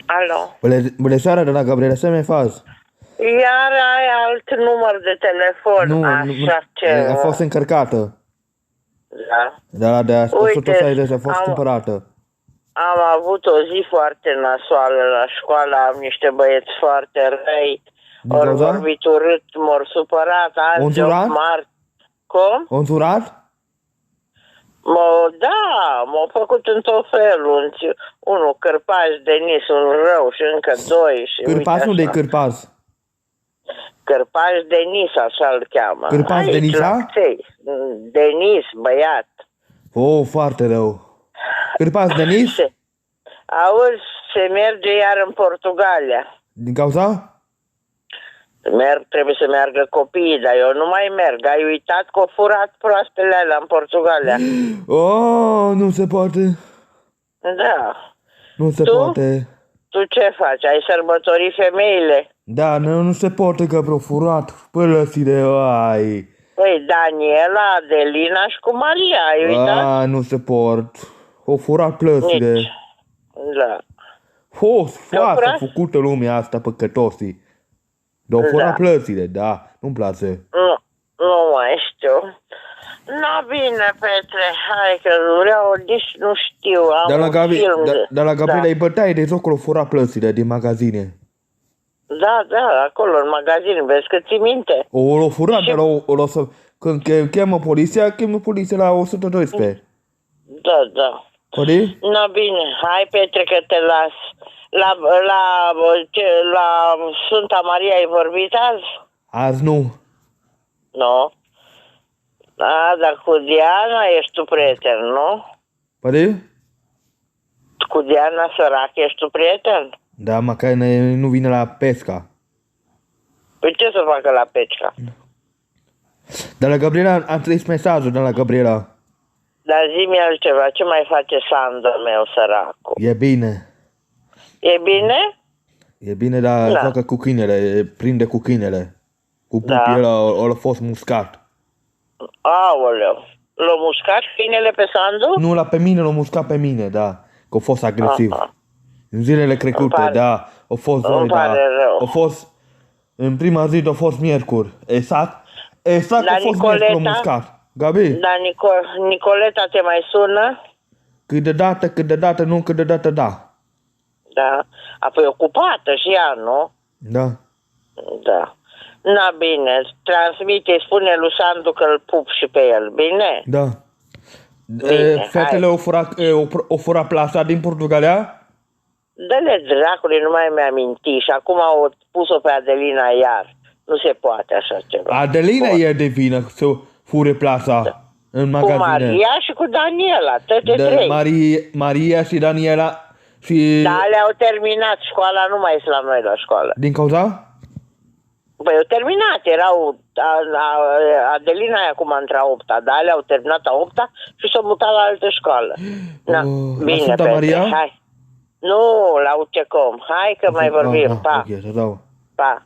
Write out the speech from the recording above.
Alo. Bună seara, doamna Gabriela, ce mai faci? Iar ai alt număr de telefon. Nu, așa ceva. a fost încărcată. Da. De la 160 a fost cumpărată. Am avut o zi foarte nasoală la școală, am niște băieți foarte răi. Ori vorbit urât, m-au supărat, azi 8 martie. Cum? O însurat? Da, m-au făcut în tot felul. Unul Cârpaș, Denis, un rău și încă doi. Cârpaș, unde e Cârpaș? Cârpaș Denis, așa îl cheamă. Cârpaș Denisa? Denis, băiat. Oh, foarte rău. Cârpaș Denis? Auzi, se merge iar în Portugalia. Din cauza? Trebuie să meargă copiii, dar eu nu mai merg. Ai uitat că au furat proastele alea în Portugalia. Oh, nu se poate. Da. Nu se poate. Tu ce faci? Ai sărbătorit femeile? Da, nu se poate că vreau furat pălăsile, ai. Păi, Daniela, Adelina și cu Maria, ai uitat? Nu se pot. O furat plăsile. Nici. Da. Foarte făcută lumea asta, păcătosii. Dar o furat plăsile, da, nu-mi place. Nu mai știu. Na bine, Petre, hai că vreau, nici nu știu, am un film Dar la Gabriela îi bătaie de jocul o furat plăsile din magazine. Da, acolo, în magazin, vezi că ții minte. O furat, dar o să... Când cheamă poliția la 112. Da. Păi? Na bine, hai Petre că te las. La Sfânta Maria ai vorbit azi? Azi nu. Nu? Dar cu Diana ești tu prieten, nu? Păi? Cu Diana sărac ești tu prieten? Da, măcar nu vine la pesca. Păi ce să facă la pesca? Dar la Gabriela am trăit mesajul de la Gabriela. Dar zi-mi altceva, ce mai face Sandă meu săracul? E bine. E bine? E bine, dar joacă cu câinele, prinde cu câinele. Cu pupii ăla a fost muscat. Aoleu, l-a muscat câinele pe Sandu? Nu, pe mine l-a muscat pe mine, da. Că a fost agresiv. În zilele trecute, da. A fost rău. A fost, în prima zi a fost miercuri. Exact a fost miercuri l-a muscat. Gabi? Da, Nicoleta te mai sună? Câteodată nu, câteodată da. Da. Apoi ocupată și ea, nu? Da. Da. Na bine, transmite, spune lui Sandu că îl pup și pe el, bine? Da. Bine, fetele au furat plasa din Portugalia? Dă-le dracului, nu mai mi-aminti și acum au pus-o pe Adelina iar. Nu se poate așa ceva. Adelina e de vină să fure plasa în magazine. Cu Maria și cu Daniela, toate trei. Maria și Daniela și... Da, le-au terminat școala, nu mai sunt la noi la școală. Din cauza? Păi au terminat, Adelina e acum între a 8-a, dar le-au terminat a 8-a și s-au mutat la altă școală. Bine, Sfânta Maria? Hai. Nu, la UCECOM. Hai că mai vorbim. Pa. Ok, Pa.